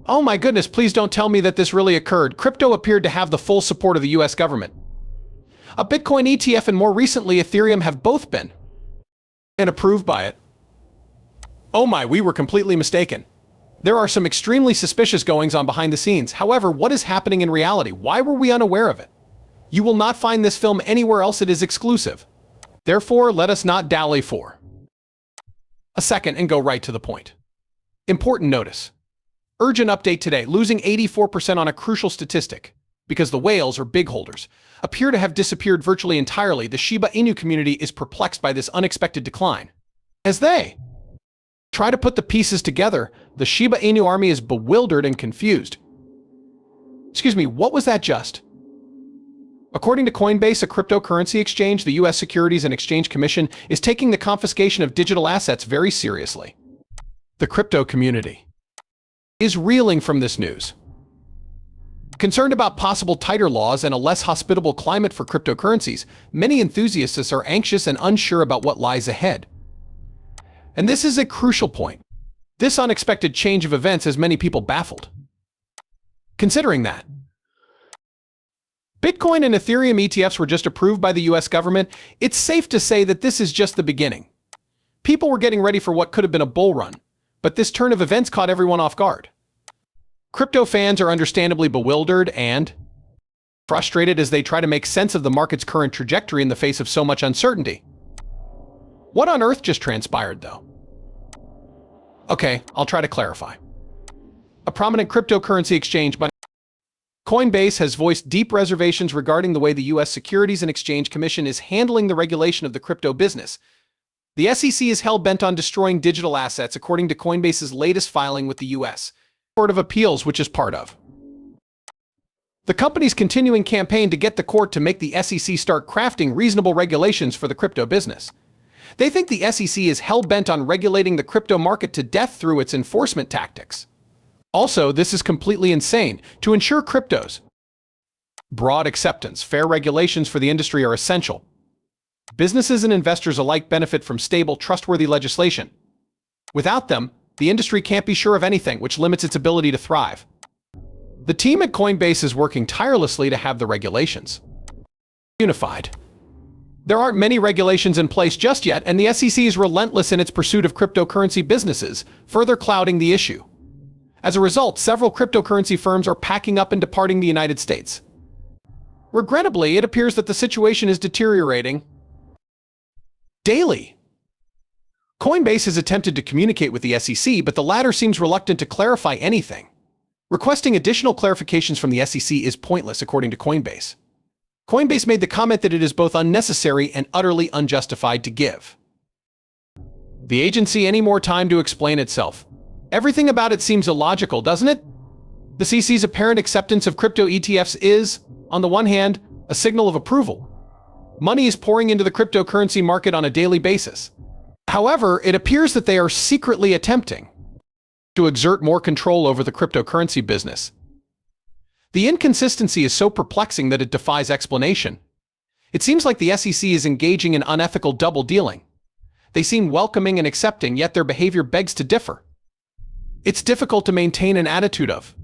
Oh my goodness, please don't tell me that this really occurred. Crypto appeared to have the full support of the US government. A Bitcoin ETF and more recently Ethereum have both been and approved by it. Oh my, we were completely mistaken. There are some extremely suspicious goings-on behind the scenes. However, what is happening in reality? Why were we unaware of it? You will not find this film anywhere else. It is exclusive. Therefore, let us not dally for a second and go right to the point. Important notice. Urgent update today, losing 84% on a crucial statistic, because the whales, or big holders, appear to have disappeared virtually entirely. The Shiba Inu community is perplexed by this unexpected decline. As they try to put the pieces together, the Shiba Inu army is bewildered and confused. Excuse me, what was that just? According to Coinbase, a cryptocurrency exchange, the U.S. Securities and Exchange Commission is taking the confiscation of digital assets very seriously. The crypto community is reeling from this news. Concerned about possible tighter laws and a less hospitable climate for cryptocurrencies, many enthusiasts are anxious and unsure about what lies ahead. And this is a crucial point. This unexpected change of events has many people baffled. Considering that Bitcoin and Ethereum ETFs were just approved by the US government, it's safe to say that this is just the beginning. People were getting ready for what could have been a bull run, but this turn of events caught everyone off guard. Crypto fans are understandably bewildered and frustrated as they try to make sense of the market's current trajectory in the face of so much uncertainty. What on earth just transpired, though? Okay, I'll try to clarify. A prominent cryptocurrency exchange by Coinbase has voiced deep reservations regarding the way the U.S. Securities and Exchange Commission is handling the regulation of the crypto business. The SEC is hell-bent on destroying digital assets, according to Coinbase's latest filing with the U.S. Court of Appeals, which is part of the company's continuing campaign to get the court to make the SEC start crafting reasonable regulations for the crypto business. They think the SEC is hell-bent on regulating the crypto market to death through its enforcement tactics. Also, this is completely insane. To ensure crypto's broad acceptance, fair regulations for the industry are essential. Businesses and investors alike benefit from stable, trustworthy legislation. Without them, the industry can't be sure of anything, which limits its ability to thrive. The team at Coinbase is working tirelessly to have the regulations unified. There aren't many regulations in place just yet, and the SEC is relentless in its pursuit of cryptocurrency businesses, further clouding the issue. As a result, several cryptocurrency firms are packing up and departing the United States. Regrettably, it appears that the situation is deteriorating daily. Coinbase has attempted to communicate with the SEC, but the latter seems reluctant to clarify anything. Requesting additional clarifications from the SEC is pointless, according to Coinbase. Coinbase made the comment that it is both unnecessary and utterly unjustified to give the agency any more time to explain itself. Everything about it seems illogical, doesn't it? The SEC's apparent acceptance of crypto ETFs is, on the one hand, a signal of approval. Money is pouring into the cryptocurrency market on a daily basis. However, it appears that they are secretly attempting to exert more control over the cryptocurrency business. The inconsistency is so perplexing that it defies explanation. It seems like the SEC is engaging in unethical double-dealing. They seem welcoming and accepting, yet their behavior begs to differ. It's difficult to maintain an attitude of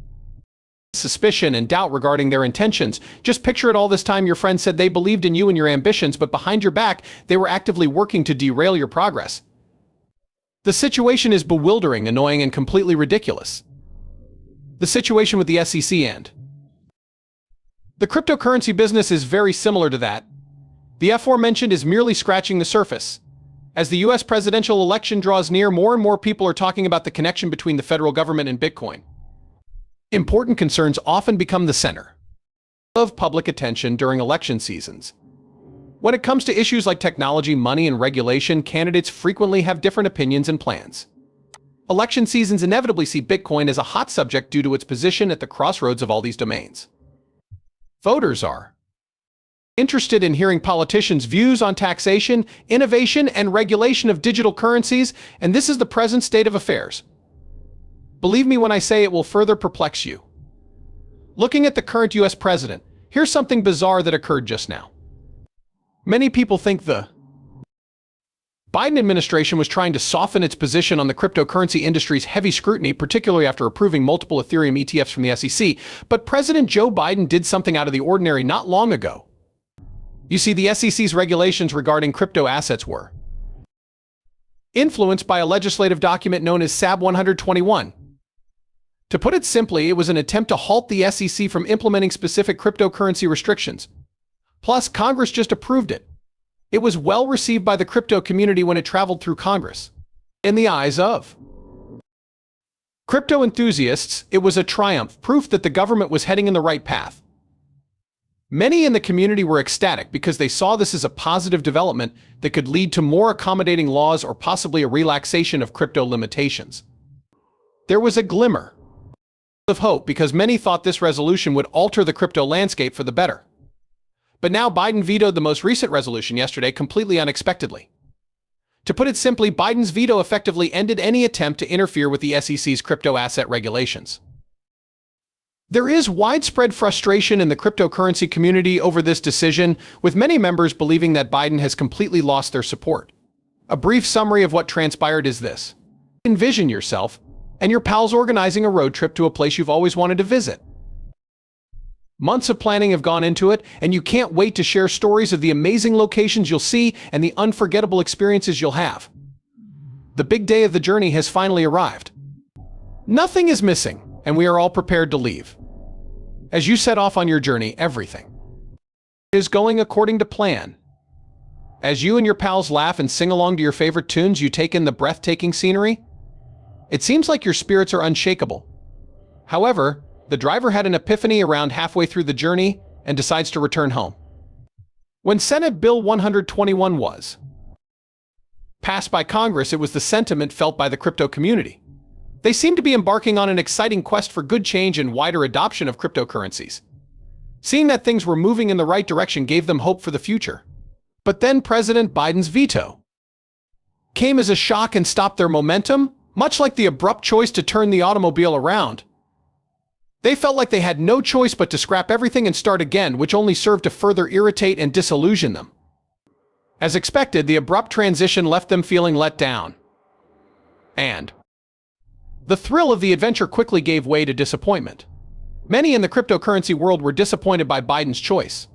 suspicion and doubt regarding their intentions. Just picture it all this time your friends said they believed in you and your ambitions, but behind your back, they were actively working to derail your progress. The situation is bewildering, annoying, and completely ridiculous. The situation with the SEC and the cryptocurrency business is very similar to that. The aforementioned is merely scratching the surface. As the U.S. presidential election draws near, more and more people are talking about the connection between the federal government and Bitcoin. Important concerns often become the center of public attention during election seasons. When it comes to issues like technology, money, and regulation, candidates frequently have different opinions and plans. Election seasons inevitably see Bitcoin as a hot subject due to its position at the crossroads of all these domains. Voters are interested in hearing politicians' views on taxation, innovation, and regulation of digital currencies, and this is the present state of affairs. Believe me when I say it will further perplex you. Looking at the current US president, here's something bizarre that occurred just now. Many people think the Biden administration was trying to soften its position on the cryptocurrency industry's heavy scrutiny, particularly after approving multiple Ethereum ETFs from the SEC, but President Joe Biden did something out of the ordinary not long ago. You see, the SEC's regulations regarding crypto assets were influenced by a legislative document known as SAB 121. To put it simply, it was an attempt to halt the SEC from implementing specific cryptocurrency restrictions. Plus, Congress just approved it. It was well received by the crypto community when it traveled through Congress. In the eyes of crypto enthusiasts, it was a triumph, proof that the government was heading in the right path. Many in the community were ecstatic because they saw this as a positive development that could lead to more accommodating laws or possibly a relaxation of crypto limitations. There was a glimmer of hope because many thought this resolution would alter the crypto landscape for the better. But now Biden vetoed the most recent resolution yesterday completely unexpectedly. To put it simply, Biden's veto effectively ended any attempt to interfere with the SEC's crypto asset regulations. There is widespread frustration in the cryptocurrency community over this decision, with many members believing that Biden has completely lost their support. A brief summary of what transpired is this. Envision yourself and your pals organizing a road trip to a place you've always wanted to visit. Months of planning have gone into it, and you can't wait to share stories of the amazing locations you'll see and the unforgettable experiences you'll have. The big day of the journey has finally arrived. Nothing is missing, and we are all prepared to leave. As you set off on your journey, everything is going according to plan. As you and your pals laugh and sing along to your favorite tunes, you take in the breathtaking scenery. It seems like your spirits are unshakable. However, the driver had an epiphany around halfway through the journey and decides to return home. When Senate Bill 121 was passed by Congress, it was the sentiment felt by the crypto community. They seemed to be embarking on an exciting quest for good change and wider adoption of cryptocurrencies. Seeing that things were moving in the right direction gave them hope for the future. But then President Biden's veto came as a shock and stopped their momentum, much like the abrupt choice to turn the automobile around. They felt like they had no choice but to scrap everything and start again, which only served to further irritate and disillusion them. As expected, the abrupt transition left them feeling let down. And the thrill of the adventure quickly gave way to disappointment. Many in the cryptocurrency world were disappointed by Biden's choice.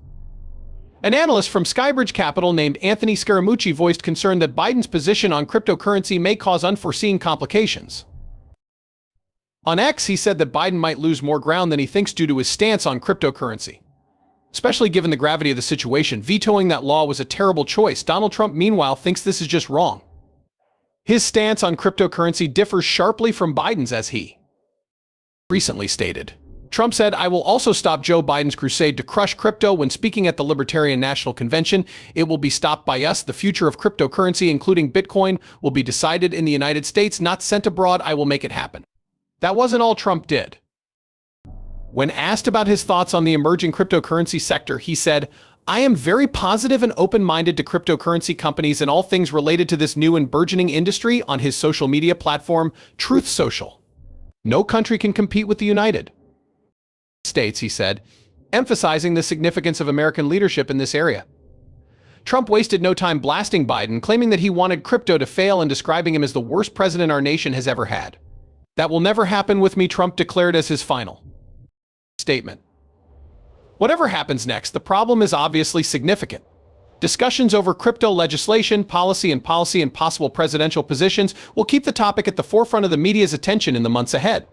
An analyst from Skybridge Capital named Anthony Scaramucci voiced concern that Biden's position on cryptocurrency may cause unforeseen complications. On X, he said that Biden might lose more ground than he thinks due to his stance on cryptocurrency. Especially given the gravity of the situation, vetoing that law was a terrible choice. Donald Trump, meanwhile, thinks this is just wrong. His stance on cryptocurrency differs sharply from Biden's, as he recently stated. Trump said, "I will also stop Joe Biden's crusade to crush crypto." When speaking at the Libertarian National Convention, "It will be stopped by us. The future of cryptocurrency, including Bitcoin, will be decided in the United States, not sent abroad. I will make it happen." That wasn't all Trump did. When asked about his thoughts on the emerging cryptocurrency sector, he said, "I am very positive and open-minded to cryptocurrency companies and all things related to this new and burgeoning industry." On his social media platform, Truth Social, "No country can compete with the United States," he said, emphasizing the significance of American leadership in this area. Trump wasted no time blasting Biden, claiming that he wanted crypto to fail and describing him as the worst president our nation has ever had. "That will never happen with me," Trump declared as his final statement. Whatever happens next, the problem is obviously significant. Discussions over crypto legislation, policy and possible presidential positions will keep the topic at the forefront of the media's attention in the months ahead.